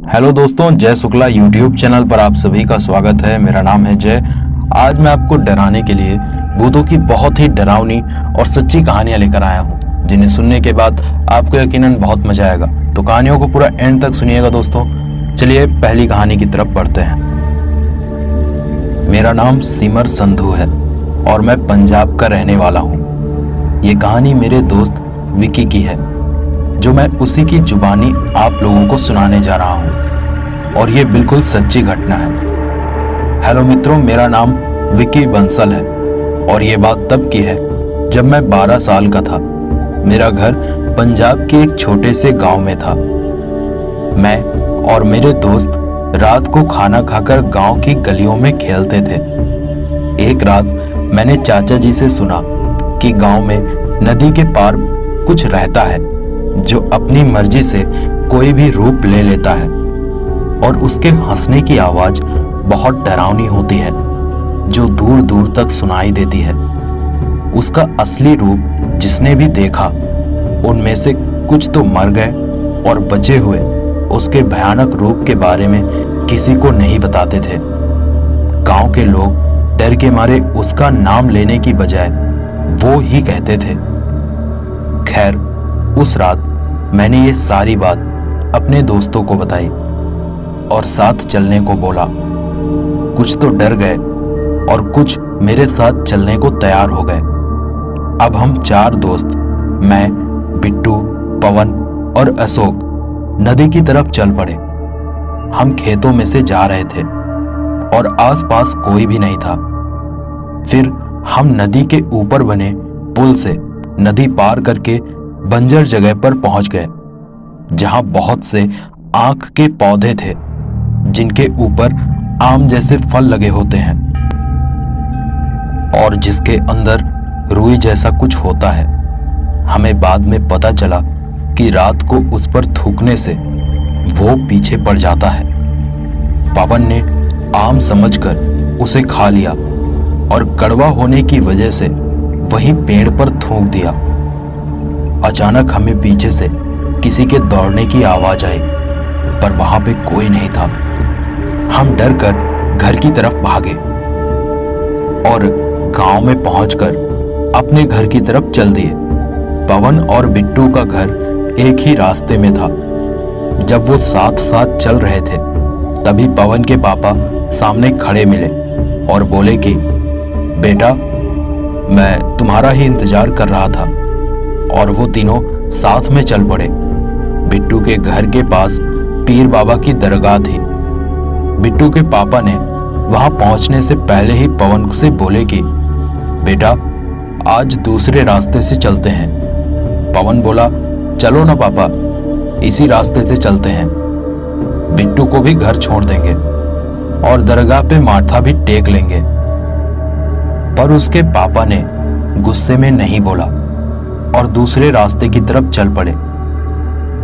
Hello दोस्तों, जय Shukla YouTube channel पर आप सभी का स्वागत है। मेरा नाम है जय। आज मैं आपको डराने के लिए भूतों की बहुत ही डरावनी और सच्ची कहानियां लेकर आया हूं, जिन्हें सुनने के बाद आपको यकीनन बहुत मजा आएगा। तो कहानियों को पूरा एंड तक सुनिएगा दोस्तों। चलिए पहली कहानी की तरफ बढ़ते हैं। मेरा नाम सिमर संधू है और मैं पंजाब का रहने वाला हूँ। ये कहानी मेरे दोस्त विकी की है, जो मैं उसी की जुबानी आप लोगों को सुनाने जा रहा हूं, और ये बिल्कुल सच्ची घटना है। हेलो मित्रों, मेरा नाम विकी बंसल है और ये बात तब की है जब मैं 12 साल का था। मेरा घर पंजाब के एक छोटे से गांव में था। मैं और मेरे दोस्त रात को खाना खाकर गांव की गलियों में खेलते थे। एक रात मैंने चाचा जी से सुना कि गांव में नदी के पार कुछ रहता है जो अपनी मर्जी से कोई भी रूप ले लेता है, और उसके हंसने की आवाज बहुत डरावनी होती है, जो दूर दूर तक सुनाई देती है। उसका असली रूप जिसने भी देखा, उनमें से कुछ तो मर गए और बचे हुए उसके भयानक रूप के बारे में किसी को नहीं बताते थे। गांव के लोग डर के मारे उसका नाम लेने की बजाय वो ही कहते थे। खैर, उस रात मैंने ये सारी बात अपने दोस्तों को बताई और साथ चलने को बोला। कुछ तो डर गए और कुछ मेरे साथ चलने को तैयार हो गए। अब हम 4 दोस्त, मैं, बिट्टू, पवन और अशोक, नदी की तरफ चल पड़े। हम खेतों में से जा रहे थे और आसपास कोई भी नहीं था। फिर हम नदी के ऊपर बने पुल से नदी पार करके बंजर जगह पर पहुंच गए, जहां बहुत से आंख के पौधे थे जिनके ऊपर आम जैसे फल लगे होते हैं और जिसके अंदर रुई जैसा कुछ होता है। हमें बाद में पता चला कि रात को उस पर थूकने से वो पीछे पड़ जाता है। पवन ने आम समझकर उसे खा लिया और कड़वा होने की वजह से वहीं पेड़ पर थूक दिया। अचानक हमें पीछे से किसी के दौड़ने की आवाज आई, पर वहां पे कोई नहीं था। हम डर कर घर की तरफ भागे और गांव में पहुंचकर अपने घर की तरफ चल दिए। पवन और बिट्टू का घर एक ही रास्ते में था। जब वो साथ साथ चल रहे थे, तभी पवन के पापा सामने खड़े मिले और बोले कि बेटा, मैं तुम्हारा ही इंतजार कर रहा था। और वो तीनों साथ में चल पड़े। बिट्टू के घर के पास पीर बाबा की दरगाह थी। बिट्टू के पापा ने वहां पहुंचने से पहले ही पवन से बोले कि बेटा, आज दूसरे रास्ते से चलते हैं। पवन बोला, चलो ना पापा, इसी रास्ते से चलते हैं। बिट्टू को भी घर छोड़ देंगे और दरगाह पे माथा भी टेक लेंगे। पर उसके पापा ने गुस्से में नहीं बोला और दूसरे रास्ते की तरफ चल पड़े।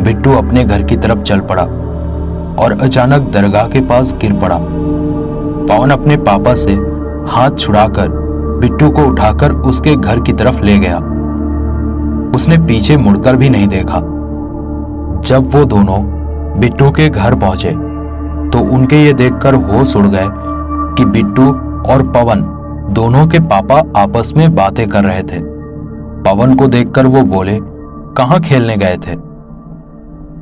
बिट्टू अपने घर की तरफ चल पड़ा और अचानक दरगाह के पास गिर पड़ा। पवन अपने पापा से हाथ छुड़ाकर बिट्टू को उठाकर उसके घर की तरफ ले गया। उसने पीछे मुड़कर भी नहीं देखा। जब वो दोनों बिट्टू के घर पहुंचे तो उनके ये देखकर होश उड़ गए कि बिट्टू और पवन दोनों के पापा आपस में बातें कर रहे थे। पवन को देखकर वो बोले, कहां खेलने गए थे?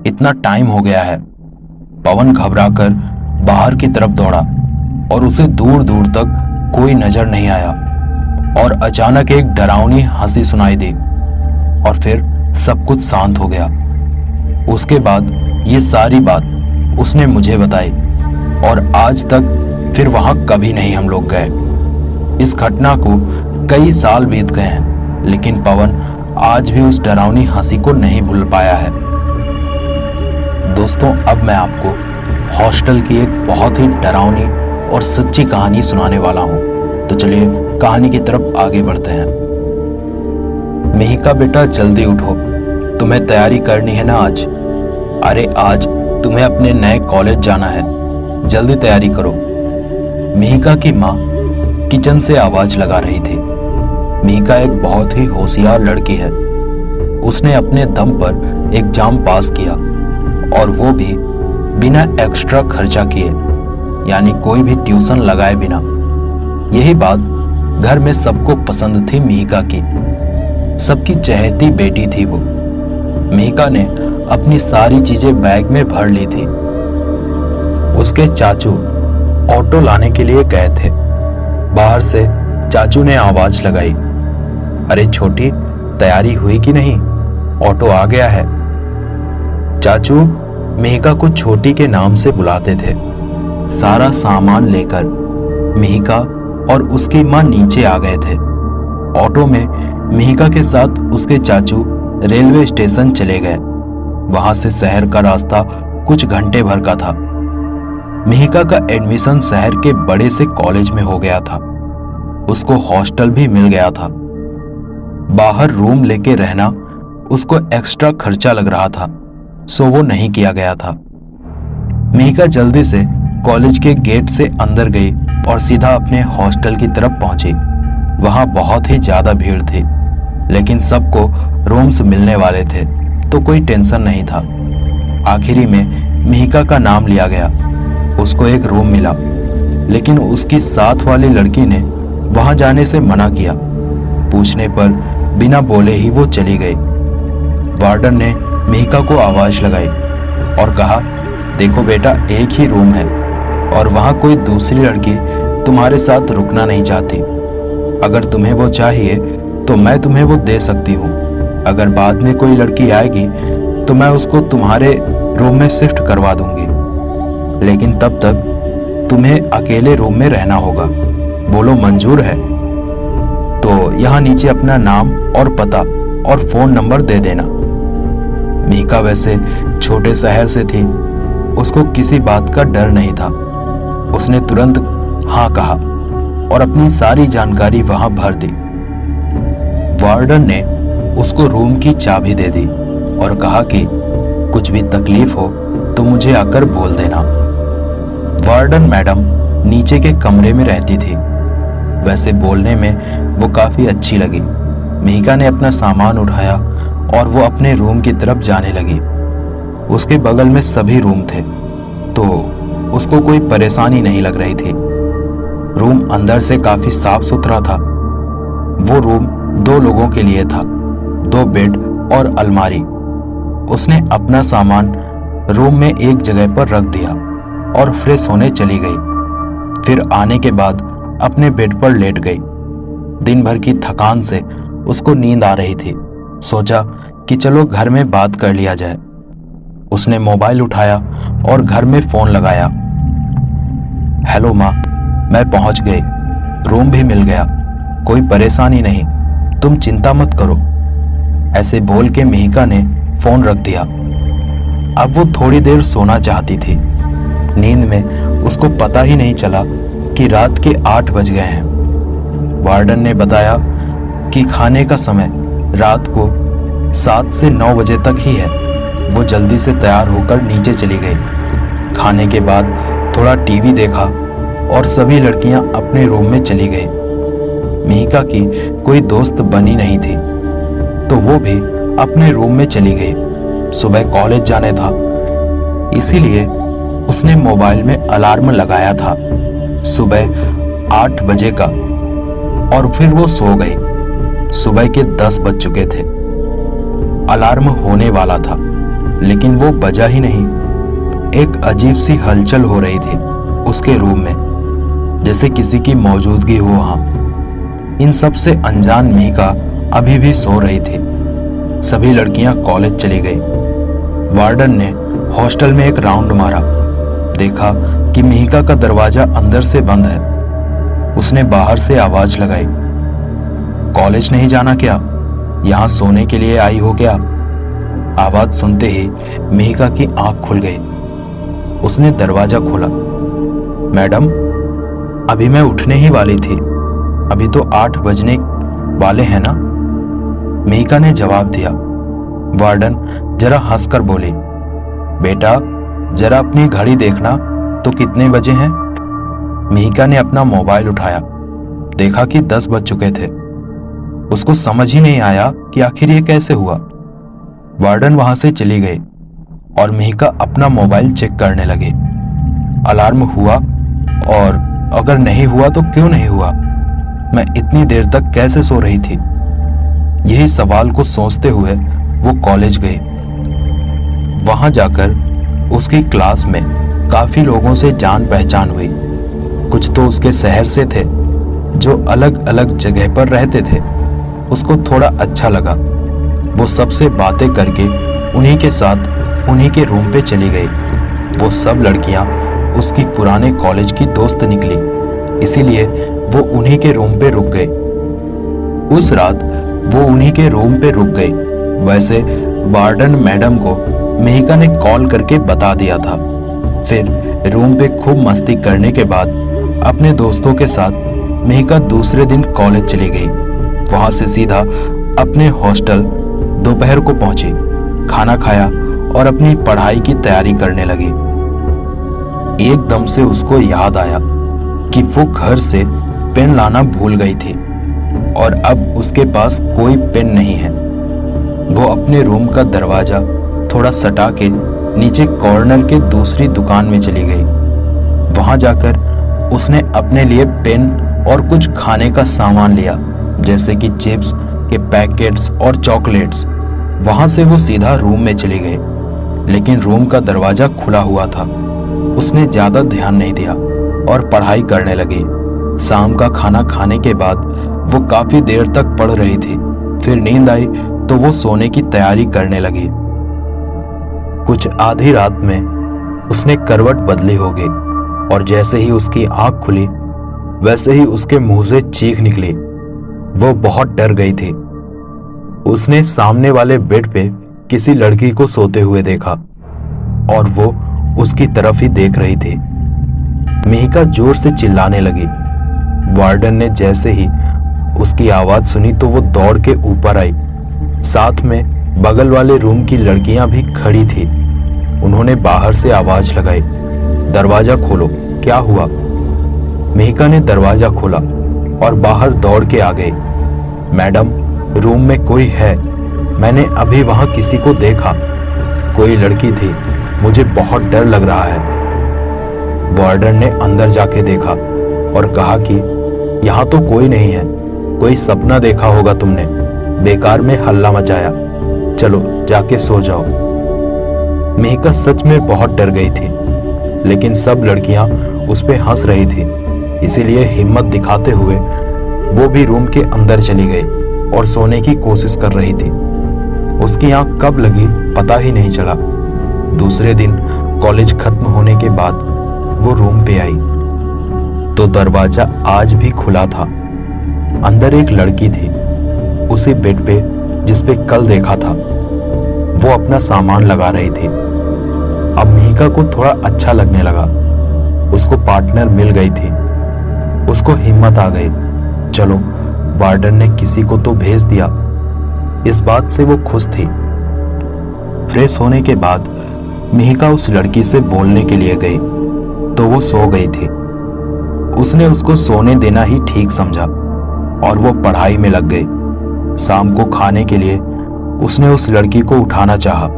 इतना टाइम हो गया है। पवन घबराकर बाहर की तरफ दौड़ा और उसे दूर दूर तक कोई नजर नहीं आया, और अचानक एक डरावनी हंसी सुनाई दी और फिर सब कुछ शांत हो गया। उसके बाद ये सारी बात उसने मुझे बताई और आज तक फिर वहां कभी नहीं हम लोग गए। इस घटना को कई साल बीत गए हैं, लेकिन पवन आज भी उस डरावनी हंसी को नहीं भूल पाया है। दोस्तों, अब मैं आपको हॉस्टल की एक बहुत ही डरावनी और सच्ची कहानी सुनाने वाला हूं। तो चलिए कहानी की तरफ आगे बढ़ते हैं। मिहिका बेटा, जल्दी उठो, तुम्हें तैयारी करनी है ना आज। अरे आज तुम्हें अपने नए कॉलेज जाना है, जल्दी तैयारी करो। मिहिका की माँ किचन से आवाज लगा रही थी। मिहिका एक बहुत ही होशियार लड़की है। उसने अपने दम पर एग्जाम पास किया और वो भी बिना एक्स्ट्रा खर्चा किए, यानी कोई भी ट्यूशन लगाए बिना। यही बात घर में सबको पसंद थी मिहिका की। सबकी चहेती बेटी थी वो। मिहिका ने अपनी सारी चीजें बैग में भर ली थी। उसके चाचू ऑटो लाने के लिए गए थे। बाहर से चाचू ने आवाज लगाई, अरे छोटी, तैयारी हुई कि नहीं? ऑटो आ गया है। चाचू मिहिका को छोटी के नाम से बुलाते थे। सारा सामान लेकर मिहिका और उसकी मां नीचे आ गए थे। ऑटो में मिहिका के साथ उसके चाचू रेलवे स्टेशन चले गए। वहां से शहर का रास्ता कुछ घंटे भर का था। मिहिका का एडमिशन शहर के बड़े से कॉलेज में हो गया था। उसको हॉस्टल भी मिल गया था। बाहर रूम लेके रहना उसको एक्स्ट्रा खर्चा लग रहा था, सो वो नहीं किया गया था। मिहिका जल्दी से कॉलेज के गेट से अंदर गई और सीधा अपने हॉस्टल की तरफ पहुंची। वहां बहुत ही ज्यादा भीड़ थी, लेकिन सबको रूम्स मिलने वाले थे, तो कोई टेंशन नहीं था। आखिरी में मिहिका का नाम लिया गया। उसको एक रूम मिला, लेकिन उसकी साथ वाली लड़की ने वहां जाने से मना किया। पूछने पर बिना बोले ही वो चली गई। वार्डन ने मिहिका को आवाज लगाई और कहा, देखो बेटा, एक ही रूम है और वहां कोई दूसरी लड़की तुम्हारे साथ रुकना नहीं चाहती। अगर तुम्हें वो चाहिए तो मैं तुम्हें वो दे सकती हूँ। अगर बाद में कोई लड़की आएगी तो मैं उसको तुम्हारे रूम में शिफ्ट करवा दूंगी, लेकिन तब तक तुम्हें अकेले रूम में रहना होगा। बोलो मंजूर है? तो यहाँ नीचे अपना नाम और पता और फोन नंबर दे देना। मिहिका वैसे छोटे शहर से थी, उसको किसी बात का डर नहीं था। उसने तुरंत हाँ कहा और अपनी सारी जानकारी वहां भर दी। वार्डन ने उसको रूम की चाबी दे दी और कहा कि कुछ भी तकलीफ हो तो मुझे आकर बोल देना। वार्डन मैडम नीचे के कमरे में रहती थी। वैसे बोलने में वो काफी अच्छी लगी। मिहिका ने अपना सामान उठाया और वो अपने रूम की तरफ जाने लगी। उसके बगल में सभी रूम थे, तो उसको कोई परेशानी नहीं लग रही थी। रूम अंदर से काफी साफ सुथरा था। वो रूम 2 लोगों के लिए था, 2 बेड और अलमारी। उसने अपना सामान रूम में एक जगह पर रख दिया और फ्रेश होने चली गई। फिर आने के बाद अपने बेड पर लेट गई। दिन भर की थकान से उसको नींद आ रही थी। सोचा कि चलो घर में बात कर लिया जाए। उसने मोबाइल उठाया और घर में फोन लगाया। हेलो माँ, मैं पहुंच गई, रूम भी मिल गया, कोई परेशानी नहीं, तुम चिंता मत करो। ऐसे बोल के मिहिका ने फोन रख दिया। अब वो थोड़ी देर सोना चाहती थी। नींद में उसको पता ही नहीं चला कि रात के 8 बज गए हैं। वार्डन ने बताया कि खाने का समय रात को 7 से 9 बजे तक ही है। वो जल्दी से तैयार होकर नीचे चली गई। खाने के बाद थोड़ा टीवी देखा और सभी लड़कियां अपने रूम में चली गई। मिहिका की कोई दोस्त बनी नहीं थी, तो वो भी अपने रूम में चली गई। सुबह कॉलेज जाने था, इसीलिए उसने मोबाइल में अलार्म लगाया था सुबह 8 बजे का, और फिर वो सो गई। सुबह के 10 बज चुके थे। अलार्म होने वाला था, लेकिन वो बजा ही नहीं। एक अजीब सी हलचल हो रही थी उसके रूम में, जैसे किसी की मौजूदगी हो वहां। इन सब से अनजान मिहिका अभी भी सो रही थी। सभी लड़कियां कॉलेज चली गई। वार्डन ने हॉस्टल में एक राउंड मारा, देखा कि मिहिका का दरवाजा अंदर से बंद है। उसने बाहर से आवाज लगाई, कॉलेज नहीं जाना क्या? यहां सोने के लिए आई हो क्या? आवाज सुनते ही मिहिका की आंख खुल गई। उसने दरवाजा खोला। मैडम, अभी मैं उठने ही वाली थी, अभी तो 8 बजने वाले हैं ना? मिहिका ने जवाब दिया। वार्डन जरा हंसकर बोली, बेटा जरा अपनी घड़ी देखना तो कितने बजे हैं? मिहिका ने अपना मोबाइल उठाया, देखा कि 10 बज चुके थे। उसको समझ ही नहीं आया कि आखिर ये कैसे हुआ। वार्डन वहां से चली गई। और मिहिका अपना मोबाइल चेक करने लगे। अलार्म हुआ, और अगर नहीं हुआ तो क्यों नहीं हुआ? मैं इतनी देर तक कैसे सो रही थी? यही सवाल को सोचते हुए वो कॉलेज गई। वहां जाकर उसकी क्लास में काफी लोगों से जान पहचान हुई। कुछ तो उसके शहर से थे, जो अलग अलग जगह पर रहते थे। उसको थोड़ा अच्छा लगा। वो सबसे बातें करके उन्हीं के साथ उन्हीं के रूम पे चली गई। वो सब लड़कियां उसकी पुराने कॉलेज की दोस्त निकली, इसीलिए वो उन्हीं के रूम पे रुक गई। उस रात वो उन्हीं के रूम पे रुक गई। वैसे वार्डन मैडम को मिहिका ने कॉल करके बता दिया था। फिर रूम पे खूब मस्ती करने के बाद अपने दोस्तों के साथ मिहिका दूसरे दिन कॉलेज चली गई। वहां से सीधा अपने हॉस्टल दोपहर को पहुंची, खाना खाया और अपनी पढ़ाई की तैयारी करने लगी। एकदम से उसको याद आया कि वो घर से पेन लाना भूल गई थी और अब उसके पास कोई पेन नहीं है। वो अपने रूम का दरवाजा थोड़ा सटा के नीचे कॉर्नर के दूसरी दुकान में चली गई। वहां जाकर उसने अपने लिए पेन और कुछ खाने का सामान लिया, जैसे कि चिप्स के पैकेट्स और चॉकलेट्स। वहां से वो सीधा रूम में चली गई, लेकिन रूम का दरवाजा खुला हुआ था। उसने ज्यादा ध्यान नहीं दिया और पढ़ाई करने लगी। शाम का खाना खाने के बाद वो काफी देर तक पढ़ रही थी। फिर नींद आई तो वो सोने की तैयारी करने लगी। कुछ आधी रात में उसने करवट बदली होगी और जैसे ही उसकी आंख खुली वैसे ही उसके मुंह से चीख निकली। वो बहुत डर गई थी। उसने सामने वाले बेड पे किसी लड़की को सोते हुए देखा और वो उसकी तरफ ही देख रही थी। मिहिका जोर से चिल्लाने लगी। वार्डन ने जैसे ही उसकी आवाज सुनी तो वो दौड़ के ऊपर आई। साथ में बगल वाले रूम की लड़कियां भी खड़ी थी। उन्होंने बाहर से आवाज लगाई, दरवाजा खोलो, क्या हुआ? मिहिका ने दरवाजा खोला और बाहर दौड़ के आ गई। मैडम, रूम में कोई है। मैंने अभी वहां किसी को देखा। कोई लड़की थी। मुझे बहुत डर लग रहा है। वार्डन ने अंदर जाके देखा और कहा कि यहाँ तो कोई नहीं है। कोई सपना देखा होगा तुमने, बेकार में हल्ला मचाया। चलो जाके सो जाओ। मिहिका सच में बहुत डर गई थी, लेकिन सब लड़कियां उस पे हंस रही थी, इसीलिए हिम्मत दिखाते हुए वो भी रूम के अंदर चली गई और सोने की कोशिश कर रही थी। उसकी आंख कब लगी पता ही नहीं चला। दूसरे दिन कॉलेज खत्म होने के बाद वो रूम पे आई तो दरवाजा आज भी खुला था। अंदर एक लड़की थी, उसी बेड पे जिस पे कल देखा था। वो अपना सामान लगा रही थी। अब मिहिका को थोड़ा अच्छा लगने लगा। उसको पार्टनर मिल गई थी। उसको हिम्मत आ गई। चलो, वार्डन ने किसी को तो भेज दिया। इस बात से वो खुश थी। फ्रेश होने के बाद मिहिका उस लड़की से बोलने के लिए गई तो वो सो गई थी। उसने उसको सोने देना ही ठीक समझा और वो पढ़ाई में लग गई। शाम को खाने के लिए उसने उस लड़की को उठाना चाहा,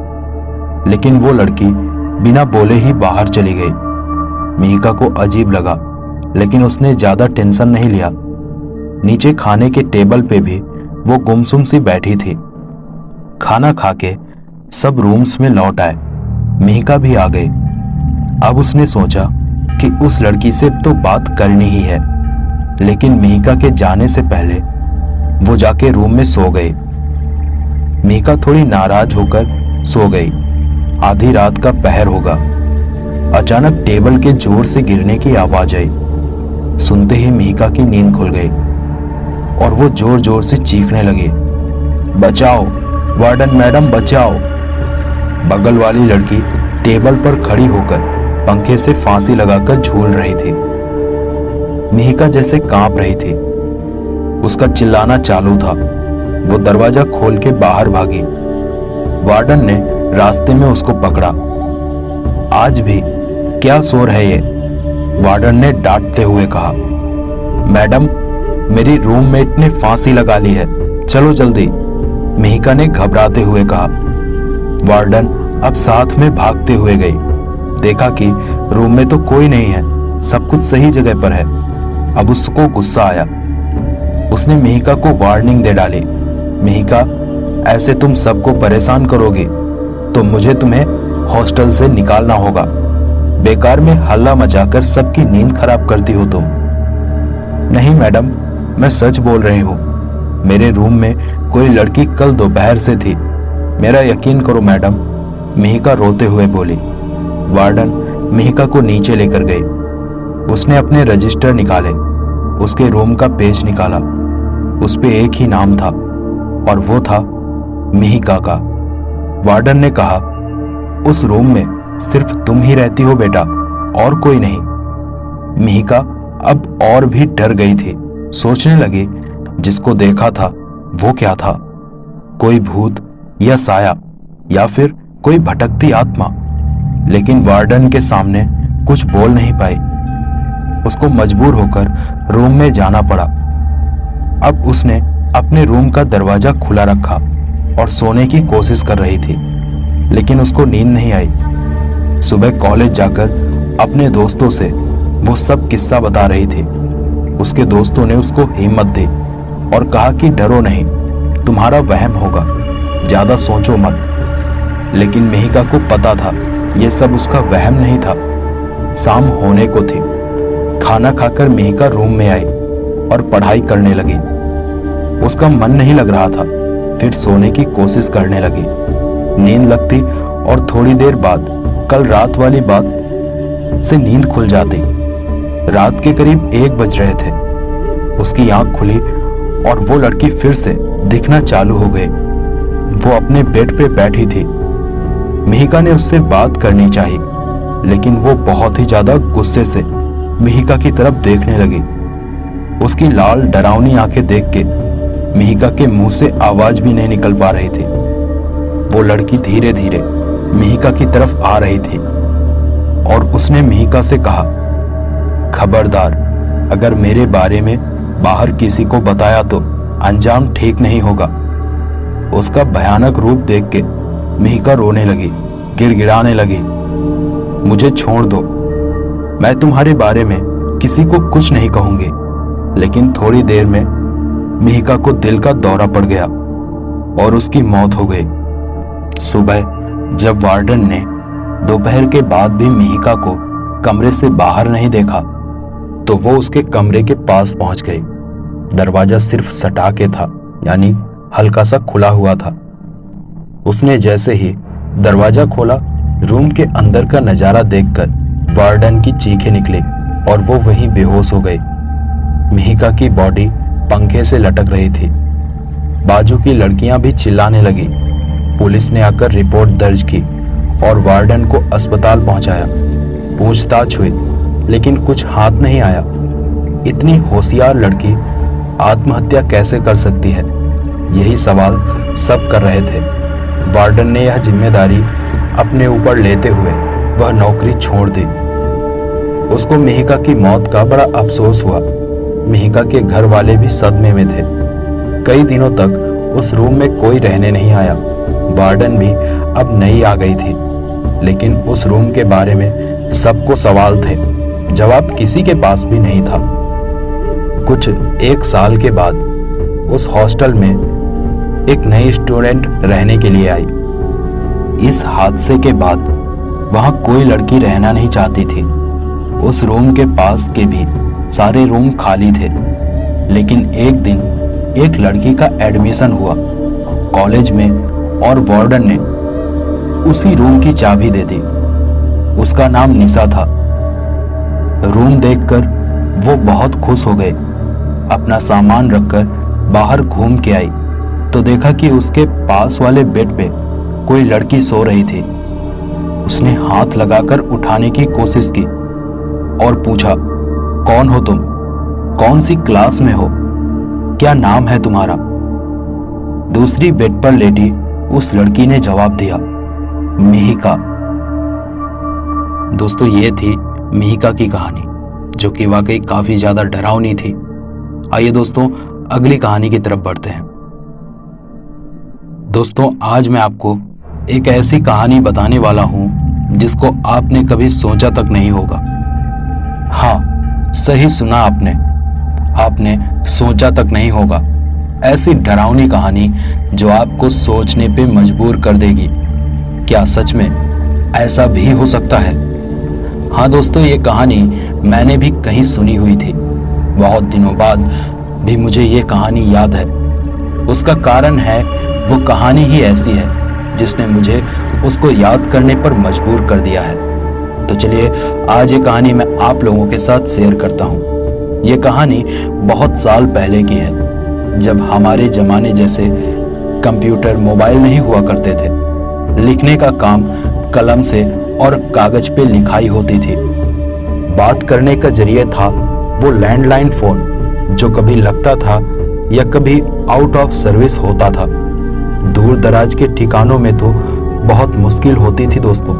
लेकिन वो लड़की बिना बोले ही बाहर चली गई। मिहिका को अजीब लगा, लेकिन उसने ज्यादा टेंशन नहीं लिया। नीचे खाने के टेबल पे भी वो गुमसुम सी बैठी थी। खाना खा के सब रूम्स में लौट आए। मिहिका भी आ गई। अब उसने सोचा कि उस लड़की से तो बात करनी ही है, लेकिन मिहिका के जाने से पहले वो जाके रूम में सो गई। मिहिका थोड़ी नाराज होकर सो गई। आधी रात का पहर होगा। अचानक टेबल के जोर से गिरने की आवाज आई। सुनते ही मिहिका की नींद खुल गई और वो जोर जोर से चीखने लगी, बचाओ वार्डन मैडम, बचाओ। बगल वाली लड़की टेबल पर खड़ी होकर पंखे से फांसी लगाकर झूल रही थी। मिहिका जैसे कांप रही थी। उसका चिल्लाना चालू था। वो दरवाजा खोल के बाहर भागी। वार्डन ने रास्ते में उसको पकड़ा। आज भी क्या शोर है ये? वार्डन ने डांटते हुए कहा। मैडम, मेरी रूममेट ने फांसी लगा ली है, चलो जल्दी, मिहिका ने घबराते हुए कहा। वार्डन अब साथ में भागते हुए गई। देखा कि रूम में तो कोई नहीं है, सब कुछ सही जगह पर है। अब उसको गुस्सा आया। उसने मिहिका को वार्निंग दे डाली, मिहिका, ऐसे तुम सबको परेशान करोगे तो मुझे तुम्हें हॉस्टल से निकालना होगा। बेकार में हल्ला मचाकर सबकी नींद खराब करती हो तुम। नहीं मैडम, मैं सच बोल रही हूँ। मेरे रूम में कोई लड़की कल दोपहर से थी, मेरा यकीन करो मैडम, मिहिका रोते हुए बोली। वार्डन मिहिका को नीचे लेकर गई। उसने अपने रजिस्टर निकाले, उसके रूम का पेज निकाला। उस पे एक ही नाम था और वो था मिहिका का। वार्डन ने कहा, उस रूम में सिर्फ तुम ही रहती हो बेटा, और कोई नहीं। मिहिका अब और भी डर गई थी। सोचने लगी, जिसको देखा था वो क्या था? कोई भूत या साया या फिर कोई भटकती आत्मा? लेकिन वार्डन के सामने कुछ बोल नहीं पाई। उसको मजबूर होकर रूम में जाना पड़ा। अब उसने अपने रूम का दरवाजा खुला रखा और सोने की कोशिश कर रही थी, लेकिन उसको नींद नहीं आई। सुबह कॉलेज जाकर अपने दोस्तों से वो सब किस्सा बता रही थी। उसके दोस्तों ने उसको हिम्मत दी और कहा कि डरो नहीं, तुम्हारा वहम होगा, ज्यादा सोचो मत। लेकिन मिहिका को पता था ये सब उसका वहम नहीं था। शाम होने को थी। खाना खाकर मिहिका रूम में आई और पढ़ाई करने लगी। उसका मन नहीं लग रहा था, फिर सोने की कोशिश करने लगी। नींद लगती और थोड़ी देर बाद कल रात वाली बात से नींद खुल जाती। रात के करीब 1 बज रहे थे। उसकी आंख खुली और वो लड़की फिर से दिखना चालू हो गई। वो अपने बेड पे बैठी थी। मिहिका ने उससे बात करनी चाहिए, लेकिन वो बहुत ही ज्यादा गुस्से से मिहिका की तरफ देखने लगी। उसकी लाल डरावनी आंखें देख के मिहिका के मुंह से आवाज भी नहीं निकल पा रही थी। वो लड़की धीरे धीरे मिहिका की तरफ आ रही थी और उसने मिहिका से कहा, खबरदार, अगर मेरे बारे में बाहर किसी को बताया तो अंजाम ठीक नहीं होगा। उसका भयानक रूप देख के मिहिका रोने लगी, गिड़गिड़ाने लगी। मुझे छोड़ दो, मैं तुम्हारे बारे में किसी को कुछ नहीं कहूंगी। लेकिन थोड़ी देर में मिहिका को दिल का दौरा पड़ गया और उसकी मौत हो गई। सुबह जब वार्डन ने दोपहर के बाद भी मिहिका को कमरे से बाहर नहीं देखा, तो वो उसके कमरे के पास पहुंच गई। दरवाजा सिर्फ सटा के था, यानी हल्का सा खुला हुआ था। उसने जैसे ही दरवाजा खोला, रूम के अंदर का नजारा देखकर वार्डन की चीखें निकली और वो वहीं बेहोश हो गई। मिहिका की बॉडी पंखे से लटक रही थी। बाजू की लड़कियां भी चिल्लाने लगी। पुलिस ने आकर रिपोर्ट दर्ज की और वार्डन को अस्पताल पहुंचाया। पूछताछ हुई, लेकिन कुछ हाथ नहीं आया। इतनी होशियार लड़की आत्महत्या कैसे कर सकती है, यही सवाल सब कर रहे थे। वार्डन ने यह जिम्मेदारी अपने ऊपर लेते हुए वह नौकरी छोड़ दी। उसको मिहिका की मौत का बड़ा अफसोस हुआ। मिहिका के घर वाले भी सदमे में थे। कई दिनों तक उस रूम में कोई रहने नहीं आया। वार्डन भी अब नई आ गई थी, लेकिन उस रूम के बारे में सबको सवाल थे, जवाब किसी के पास भी नहीं था। कुछ 1 साल के बाद उस हॉस्टल में एक नई स्टूडेंट रहने के लिए आई। इस हादसे के बाद वहां कोई लड़की रहना नहीं चाहती थी। उस रूम के पास के भी सारे रूम खाली थे। लेकिन एक दिन एक लड़की का एडमिशन हुआ कॉलेज में और वार्डन ने उसी रूम की चाबी दे दी। उसका नाम निशा था। रूम देखकर वो बहुत खुश हो गए। अपना सामान रखकर बाहर घूम के आई तो देखा कि उसके पास वाले बेड पे कोई लड़की सो रही थी। उसने हाथ लगाकर उठाने की कोशिश की और पूछा, कौन हो तुम? कौन सी क्लास में हो? क्या नाम है तुम्हारा? दूसरी बेड पर लेटी उस लड़की ने जवाब दिया, मिहिका। दोस्तों, ये थी मिहिका की कहानी, जो कि वाकई काफी ज्यादा डरावनी थी। आइए दोस्तों, अगली कहानी की तरफ बढ़ते हैं। दोस्तों, आज मैं आपको एक ऐसी कहानी बताने वाला हूं जिसको आपने कभी सोचा तक नहीं होगा। हाँ, सही सुना आपने। आपने सोचा तक नहीं होगा। ऐसी डरावनी कहानी जो आपको सोचने पे मजबूर कर देगी। क्या सच में ऐसा भी हो सकता है? हाँ दोस्तों, ये कहानी मैंने भी कहीं सुनी हुई थी। बहुत दिनों बाद भी मुझे ये कहानी याद है। उसका कारण है वो कहानी ही ऐसी है जिसने मुझे उसको याद करने पर मजबूर कर दिया है। तो चलिए आज ये कहानी मैं आप लोगों के साथ शेयर करता हूँ। ये कहानी बहुत साल पहले की है, जब हमारे जमाने जैसे कंप्यूटर, मोबाइल नहीं हुआ करते थे। लिखने का काम कलम से और कागज पे लिखाई होती थी। बात करने का जरिए था वो लैंडलाइन फोन, जो कभी लगता था या कभी आउट ऑफ सर्विस होता था। दूर दराज के ठिकानों में तो बहुत मुश्किल होती थी दोस्तों।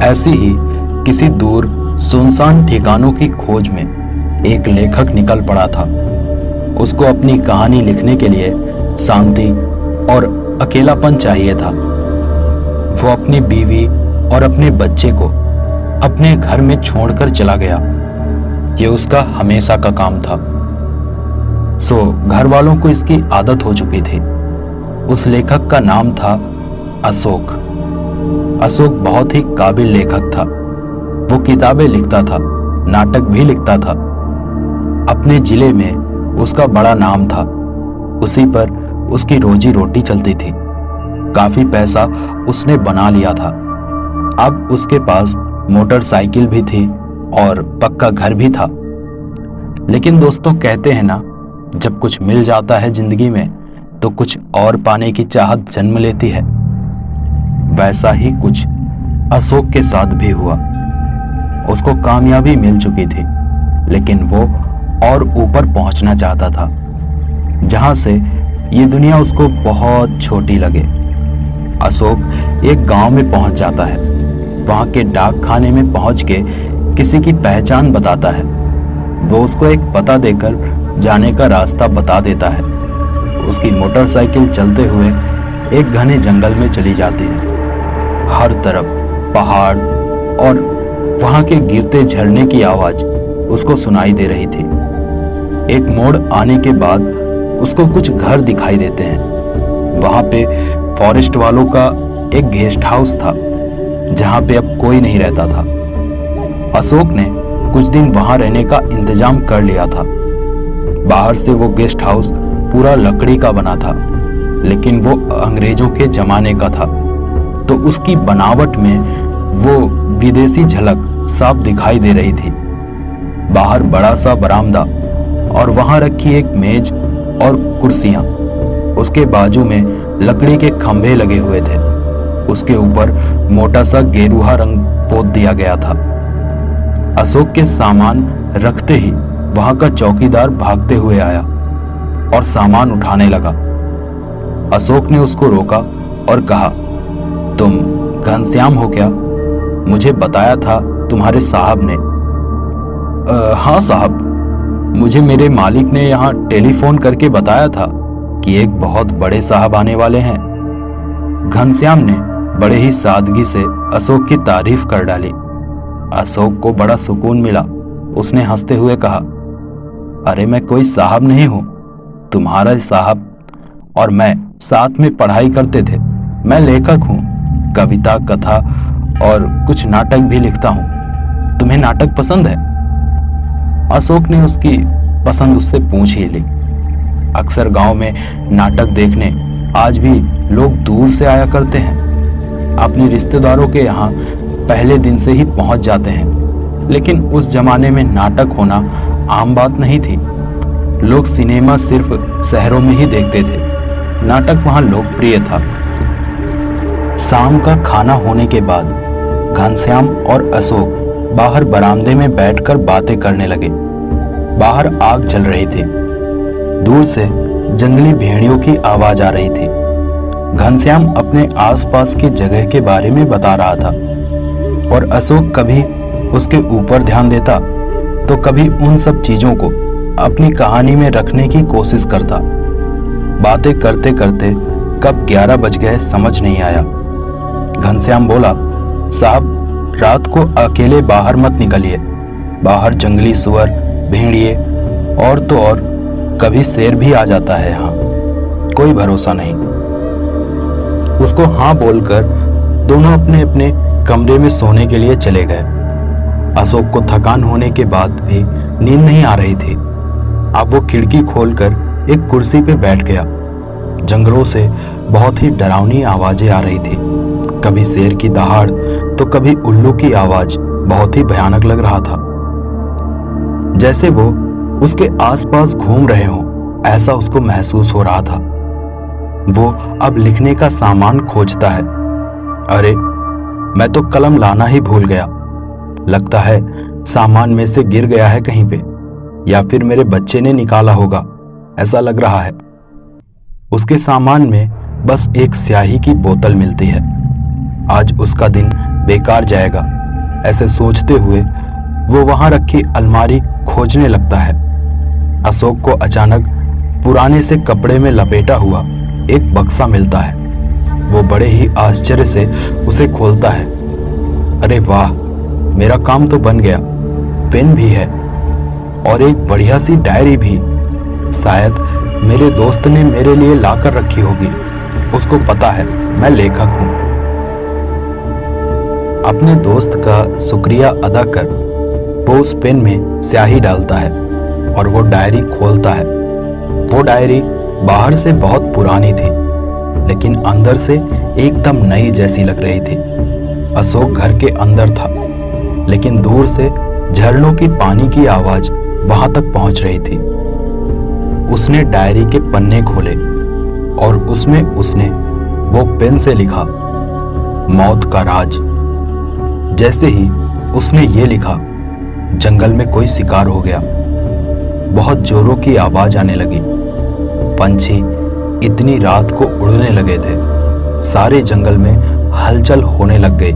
ऐसी ही किसी दूर सुनसान ठिकानों की खोज में एक लेखक निकल पड़ा था। उसको अपनी कहानी लिखने के लिए शांति और अकेलापन चाहिए था। वो अपनी बीवी और अपने बच्चे को अपने घर में छोड़कर चला गया। ये उसका हमेशा का काम था। घर वालों को इसकी आदत हो चुकी थी। उस लेखक का नाम था अशोक। अशोक बहुत ही काबिल लेखक था। वो किताबें लिखता था, नाटक भी लिखता था। अपने जिले में उसका बड़ा नाम था। उसी पर उसकी रोजी रोटी चलती थी। काफी पैसा उसने बना लिया था। अब उसके पास मोटरसाइकिल भी थी और पक्का घर भी था। लेकिन दोस्तों, कहते हैं ना, जब कुछ मिल जाता है जिंदगी में तो कुछ और पाने की चाहत जन्म लेती है। वैसा ही कुछ अशोक के साथ भी हुआ। उसको कामयाबी मिल चुकी थी, लेकिन वो और ऊपर पहुंचना चाहता था, जहां से ये दुनिया उसको बहुत छोटी लगे। अशोक एक गांव में पहुंच जाता है। वहां के डाक खाने में पहुंच के किसी की पहचान बताता है। वो उसको एक पता देकर जाने का रास्ता बता देता है। उसकी मोटरसाइकिल चलते हुए एक घने जंगल में चली जाती है। हर तरफ पहाड़ और वहां के गिरते झरने की आवाज उसको सुनाई दे रही थी। एक मोड़ आने के बाद उसको कुछ घर दिखाई देते हैं। वहां पे फॉरेस्ट वालों का एक गेस्ट हाउस था, जहां पे अब कोई नहीं रहता था। अशोक ने कुछ दिन वहां रहने का इंतजाम कर लिया था। बाहर से वो गेस्ट हाउस पूरा लकड़ी का बना था, लेकिन वो अंग्रेजों के जमाने का था, तो उसकी बनावट में वो विदेशी झलक साफ दिखाई दे रही थी। बाहर बड़ा सा बरामदा और वहां रखी एक मेज और कुर्सियां। उसके बाजू में लकड़ी के खंभे लगे हुए थे। उसके ऊपर मोटा सा गेरुआ रंग पोत दिया गया था। अशोक के सामान रखते ही वहां का चौकीदार भागते हुए आया और सामान उठाने लगा। अशोक ने उसको रोका और कहा, तुम घनश्याम हो क्या? मुझे बताया था तुम्हारे साहब ने। हाँ साहब, मुझे मेरे मालिक ने यहाँ टेलीफोन करके बताया था कि एक बहुत बड़े साहब आने वाले हैं। घनश्याम ने बड़े ही सादगी से अशोक की तारीफ कर डाली। अशोक को बड़ा सुकून मिला। उसने हंसते हुए कहा, अरे मैं कोई साहब नहीं हूं। तुम्हारा साहब और मैं साथ में पढ़ाई करते थे। मैं लेखक हूं, कविता, कथा और कुछ नाटक भी लिखता हूं। तुम्हें नाटक पसंद है? अशोक ने उसकी पसंद उससे पूछ ही ली। अक्सर गांव में नाटक देखने आज भी लोग दूर से आया करते हैं। अपने रिश्तेदारों के यहाँ पहले दिन से ही पहुंच जाते हैं। लेकिन उस जमाने में नाटक होना आम बात नहीं थी। लोग सिनेमा सिर्फ शहरों में ही देखते थे। नाटक वहां लोकप्रिय था। शाम का खाना होने के बाद घनश्याम और अशोक बाहर बरामदे में बैठकर बातें करने लगे। बाहर आग जल रही थी। दूर से जंगली भेड़ियों की आवाज आ रही थी। घनश्याम अपने आसपास की जगह के बारे में बता रहा था और अशोक कभी उसके ऊपर ध्यान देता तो कभी उन सब चीजों को अपनी कहानी में रखने की कोशिश करता। बातें करते करते कब 11 बज गए समझ नहीं आया। घनश्याम बोला, साहब रात को अकेले बाहर मत निकलिए, बाहर जंगली सुअर, भेड़िए और तो और कभी शेर भी आ जाता है, यहाँ कोई भरोसा नहीं। उसको हाँ बोलकर दोनों अपने अपने कमरे में सोने के लिए चले गए। अशोक को थकान होने के बाद भी नींद नहीं आ रही थी। अब वो खिड़की खोलकर एक कुर्सी पे बैठ गया। जंगलों से बहुत ही डरावनी आवाजें आ रही थी, कभी शेर की दहाड़ तो कभी उल्लू की आवाज। बहुत ही भयानक लग रहा था, जैसे वो उसके आसपास घूम रहे हों, ऐसा उसको महसूस हो रहा था। वो अब लिखने का सामान खोजता है। अरे मैं तो कलम लाना ही भूल गया, लगता है सामान में से गिर गया है कहीं पे, या फिर मेरे बच्चे ने निकाला होगा, ऐसा लग रहा है। उसके सामान में बस एक स्याही की बोतल मिलती है। आज उसका दिन बेकार जाएगा, ऐसे सोचते हुए वो वहां रखी अलमारी खोजने लगता है। अशोक को अचानक पुराने से कपड़े में लपेटा हुआ एक बक्सा मिलता है। वो बड़े ही आश्चर्य से उसे खोलता है। अरे वाह, मेरा काम तो बन गया। पेन भी है और एक बढ़िया सी डायरी भी, शायद मेरे दोस्त ने मेरे लिए लाकर रखी होगी। उसको पता है मैं लेखक हूं। अपने दोस्त का शुक्रिया अदा कर वो उस पेन में स्याही डालता है और वो डायरी खोलता है। वो डायरी बाहर से बहुत पुरानी थी, लेकिन अंदर से एकदम नई जैसी लग रही थी। अशोक घर के अंदर था, लेकिन दूर से झरनों की पानी की आवाज वहां तक पहुंच रही थी। उसने डायरी के पन्ने खोले और उसमें उसने वो पेन से लिखा, मौत का राज। जैसे ही उसने ये लिखा, जंगल में कोई शिकार हो गया। बहुत जोरों की आवाज आने लगी। पंछी इतनी रात को उड़ने लगे थे, सारे जंगल में हलचल होने लग गई।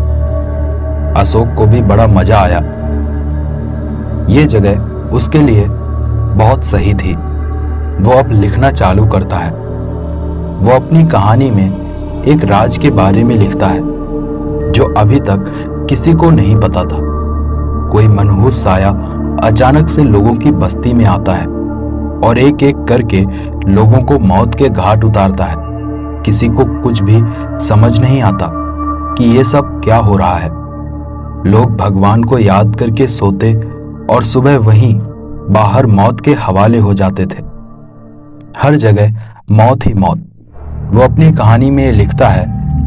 अशोक को भी बड़ा मजा आया। ये जगह उसके लिए बहुत सही थी। वो अब लिखना चालू करता है। वो अपनी कहानी में एक राज के बारे में लिखता है जो अभी तक किसी को नहीं पता था। कोई मनहूस साया अचानक से लोगों की बस्ती में आता है और एक एक करके लोगों को मौत के घाट उतारता है। किसी को कुछ भी समझ नहीं आता कि ये सब क्या हो रहा है। लोग भगवान को याद करके सोते और सुबह वहीं बाहर मौत के हवाले हो जाते थे। हर जगह मौत ही मौत। वो अपनी कहानी में लिखता है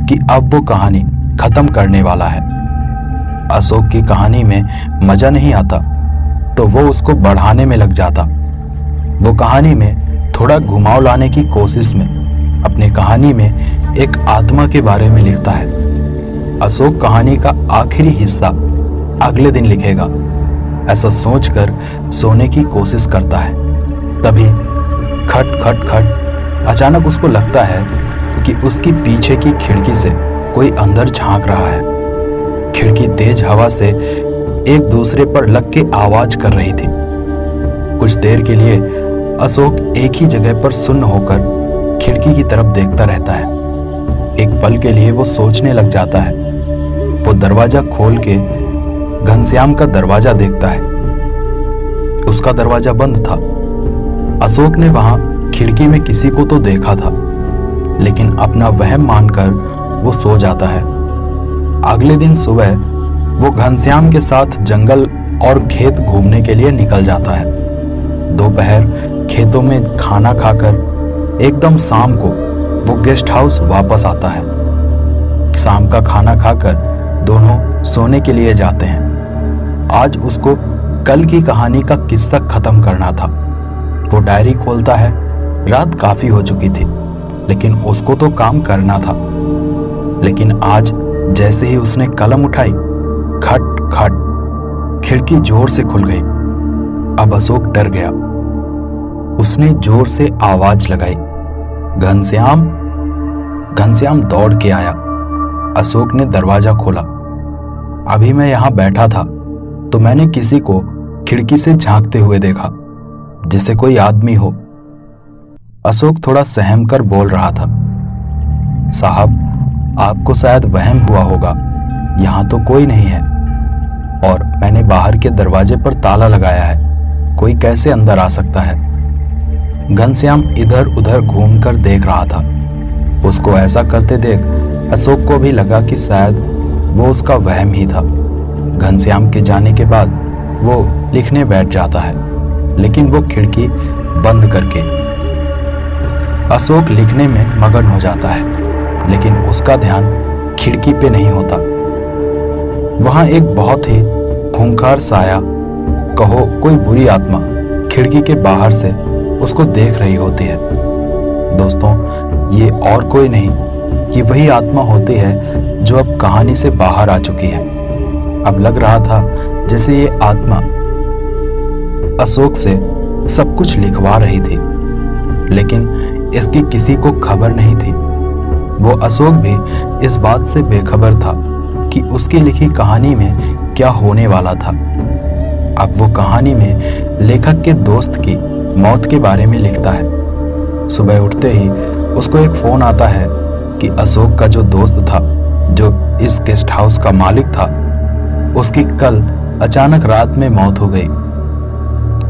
कि अब वो कहानी खत्म करने वाला है। अशोक की कहानी में मजा नहीं आता तो वो उसको बढ़ाने में लग जाता। वो कहानी में थोड़ा घुमाव लाने की कोशिश में अपनी कहानी में एक आत्मा के बारे में लिखता है। अशोक कहानी का आखिरी हिस्सा अगले दिन लिखेगा, ऐसा सोचकर सोने की कोशिश करता है। तभी खट खट खट अचानक उसको लगता है कि उसकी पीछे की खिड़की से कोई अंदर झांक रहा है। खिड़की तेज हवा से एक दूसरे पर लग के आवाज कर रही थी। कुछ देर के लिए अशोक एक ही जगह पर सुन्न होकर खिड़की की तरफ देखता रहता है। एक पल के लिए वो सोचने लग जाता है। वो दरवाजा खोल के घनश्याम का दरवाजा देखता है। उसका दरवाजा बंद था। अशोक ने वहां खिड़की में किसी को तो देखा था, लेकिन अपना वहम मानकर वो सो जाता है। अगले दिन सुबह वो घनश्याम के साथ जंगल और खेत घूमने के लिए निकल जाता है। दोपहर खेतों में खाना खाकर एकदम शाम को वो गेस्ट हाउस वापस आता है। शाम का खाना खाकर दोनों सोने के लिए जाते हैं। आज उसको कल की कहानी का किस्सा खत्म करना था। वो डायरी खोलता है। रात काफी हो चुकी थी, लेकिन उसको तो काम करना था। लेकिन आज जैसे ही उसने कलम उठाई, खट खट खिड़की जोर से खुल गई। अब अशोक डर गया। उसने जोर से आवाज लगाई, घनश्याम। घनश्याम दौड़ के आया। अशोक ने दरवाजा खोला। अभी मैं यहां बैठा था तो मैंने किसी को खिड़की से झांकते हुए देखा, जैसे कोई आदमी हो। अशोक थोड़ा सहम कर बोल रहा था, साहब, आपको शायद वहम हुआ होगा, यहाँ तो कोई नहीं है और मैंने बाहर के दरवाजे पर ताला लगाया है, कोई कैसे अंदर आ सकता है। घनश्याम इधर उधर घूमकर देख रहा था। उसको ऐसा करते देख अशोक को भी लगा कि शायद वो उसका वहम ही था। घनश्याम के जाने के बाद वो लिखने बैठ जाता है, लेकिन वो खिड़की बंद करके। अशोक लिखने में मगन हो जाता है, लेकिन उसका ध्यान खिड़की पे नहीं होता। वहां एक बहुत ही खूंखार साया, कहो कोई बुरी आत्मा, खिड़की के बाहर से उसको देख रही होती है। दोस्तों, ये और कोई नहीं, ये वही आत्मा होती है जो अब कहानी से बाहर आ चुकी है। अब लग रहा था जैसे ये आत्मा अशोक से सब कुछ लिखवा रही थी, लेकिन इसकी किसी को खबर नहीं थी। वो अशोक भी इस बात से बेखबर था कि उसकी लिखी कहानी में क्या होने वाला था। अब वो कहानी में लेखक के दोस्त की मौत के बारे में लिखता है। सुबह उठते ही उसको एक फोन आता है कि अशोक का जो दोस्त था, जो इस गेस्ट हाउस का मालिक था, उसकी कल अचानक रात में मौत हो गई।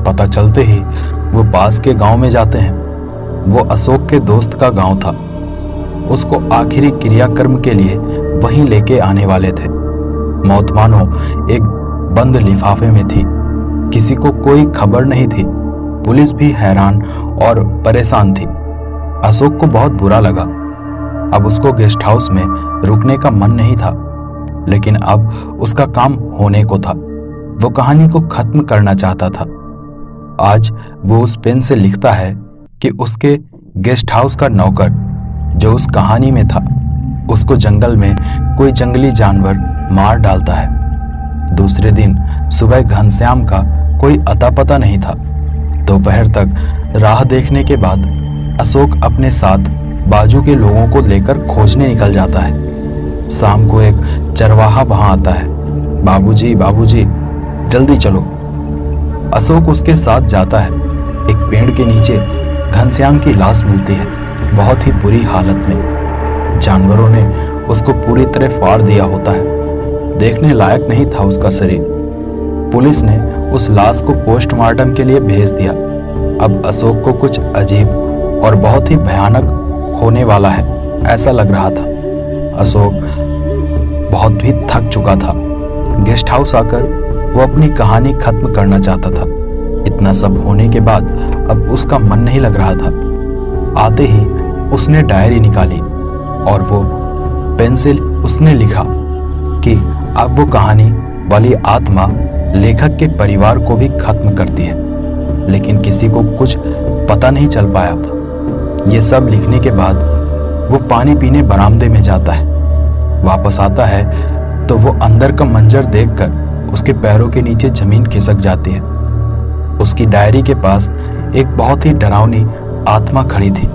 पता चलते ही वो पास के गांव में जाते हैं। वो अशोक के दोस्त का गांव था। उसको आखिरी क्रियाकर्म के लिए वहीं लेके आने वाले थे। मौत मानो एक बंद लिफाफे में थी। किसी को कोई खबर नहीं थी। पुलिस भी हैरान और परेशान थी। अशोक को बहुत बुरा लगा। अब उसको गेस्ट हाउस में रुकने का मन नहीं था, लेकिन अब उसका काम होने को था। वो कहानी को खत्म करना चाहता था। आज वो उस पेन से लिखता है कि उसके गेस्ट हाउस का नौकर, जो उस कहानी में था, उसको जंगल में कोई जंगली जानवर मार डालता है। दूसरे दिन सुबह घनश्याम का कोई अता पता नहीं था। दोपहर तक राह देखने के बाद अशोक अपने साथ बाजू के लोगों को लेकर खोजने निकल जाता है। शाम को एक चरवाहा वहां आता है। बाबूजी, बाबूजी, जल्दी चलो। अशोक उसके साथ जाता है। एक पेड़ के नीचे घनश्याम की लाश मिलती है, बहुत ही बुरी हालत में। जानवरों ने उसको पूरी तरह फाड़ दिया होता है। देखने लायक नहीं था उसका शरीर। पुलिस ने उस लाश को पोस्टमार्टम के लिए भेज दिया। अब अशोक को कुछ अजीब और बहुत ही भयानक होने वाला है, ऐसा लग रहा था। अशोक बहुत भी थक चुका था। गेस्ट हाउस आकर वो अपनी कहानी खत्म करना चाहता था। इतना सब होने के बाद अब उसका मन नहीं लग रहा था। आते ही उसने डायरी निकाली और वो पेंसिल उसने लिखा कि अब वो कहानी वाली आत्मा लेखक के परिवार को भी खत्म करती है, लेकिन किसी को कुछ पता नहीं चल पाया था। ये सब लिखने के बाद वो पानी पीने बरामदे में जाता है। वापस आता है तो वो अंदर का मंजर देखकर उसके पैरों के नीचे जमीन खिसक जाती है। उसकी डायरी के पास एक बहुत ही डरावनी आत्मा खड़ी थी,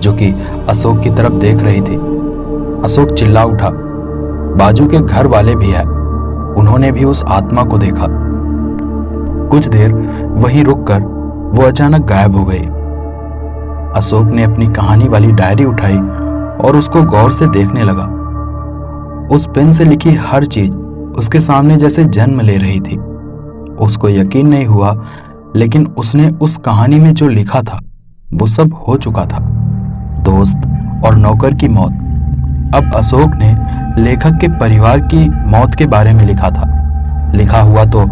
जो कि अशोक की तरफ देख रही थी। अशोक चिल्ला उठा। बाजू के घर वाले भी आए। उन्होंने भी उस आत्मा को देखा। कुछ देर वहीं रुककर वो अचानक गायब हो गई। अशोक ने अपनी कहानी वाली डायरी उठाई और उसको गौर से देखने लगा। उस पेन से लिखी हर चीज उसके सामने जैसे जन्म ले रही थी। उसको यकीन नहीं हुआ, लेकिन उसने उस कहानी में जो लिखा था वो सब हो चुका था। दोस्त और नौकर की मौत। अब अशोक ने लेखक के परिवार की मौत के बारे में लिखा था। लिखा हुआ तो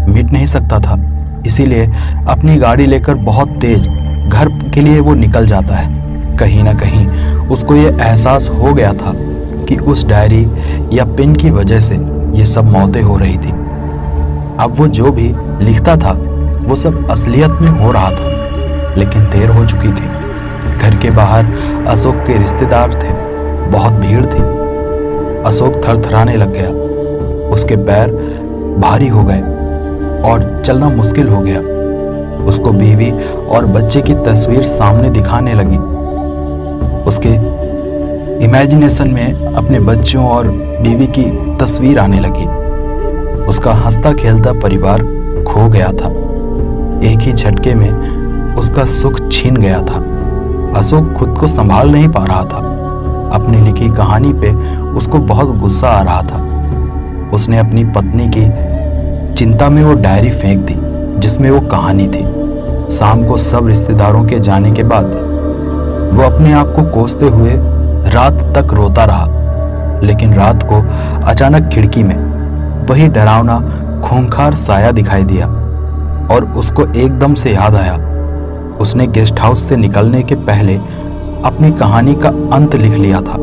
मिट नहीं सकता था, इसीलिए अपनी गाड़ी लेकर बहुत तेज घर के लिए वो निकल जाता है। कहीं ना कहीं उसको ये एहसास हो गया था कि उस डायरी या पेन की वजह से ये सब मौतें हो रही थी। अब वो जो भी लिखता था वो सब असलियत में हो रहा था, लेकिन देर हो चुकी थी। घर के बाहर अशोक के रिश्तेदार थे। बहुत भीड़ थी। अशोक थरथराने लग गया। उसके पैर भारी हो गए और चलना मुश्किल हो गया। उसको बीवी और बच्चे की तस्वीर सामने दिखाने लगी। उसके इमेजिनेशन में अपने बच्चों और बीवी की तस्वीर आने लगी। उसका हंसता खेलता परिवार खो गया था। एक ही झटके में उसका सुख छीन गया था। अशोक खुद को संभाल नहीं पा रहा था। अपनी लिखी कहानी पे उसको बहुत गुस्सा आ रहा था। उसने अपनी पत्नी की चिंता में वो डायरी फेंक दी जिसमें वो कहानी थी। शाम को सब रिश्तेदारों के जाने के बाद वो अपने आप को कोसते हुए रात तक रोता रहा। लेकिन रात को अचानक खिड़की में वही डरावना खूंखार साया दिखाई दिया और उसको एकदम से याद आया, उसने गेस्ट हाउस से निकलने के पहले अपनी कहानी का अंत लिख लिया था।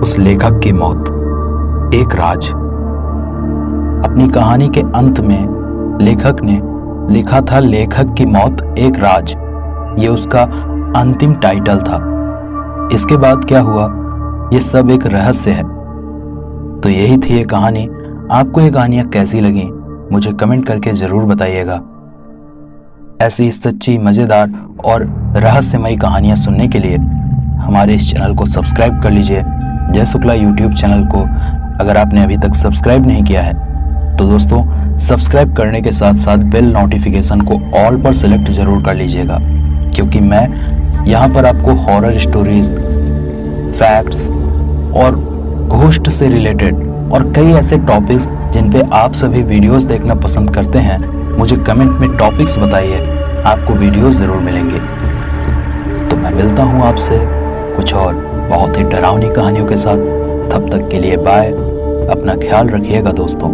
उस लेखक की मौत, एक राज। अपनी कहानी के अंत में लेखक ने लिखा था, लेखक की मौत एक राज। ये उसका अंतिम टाइटल था। इसके बाद क्या हुआ ये सब एक रहस्य है। तो यही थी ये कहानी। आपको ये कहानियां कैसी लगी मुझे कमेंट करके जरूर बताइएगा। ऐसी सच्ची, मजेदार और रहस्यमयी कहानियां सुनने के लिए हमारे इस चैनल को सब्सक्राइब कर लीजिए, जय शुक्ला यूट्यूब चैनल को अगर आपने अभी तक सब्सक्राइब नहीं किया है तो दोस्तों सब्सक्राइब करने के साथ साथ बेल नोटिफिकेशन को ऑल पर सेलेक्ट जरूर कर लीजिएगा, क्योंकि मैं यहाँ पर आपको हॉरर स्टोरीज, फैक्ट्स और घोस्ट से रिलेटेड और कई ऐसे टॉपिक्स जिन पे आप सभी वीडियोस देखना पसंद करते हैं, मुझे कमेंट में टॉपिक्स बताइए, आपको वीडियोस ज़रूर मिलेंगे। तो मैं मिलता हूँ आपसे कुछ और बहुत ही डरावनी कहानियों के साथ। तब तक के लिए बाय। अपना ख्याल रखिएगा दोस्तों।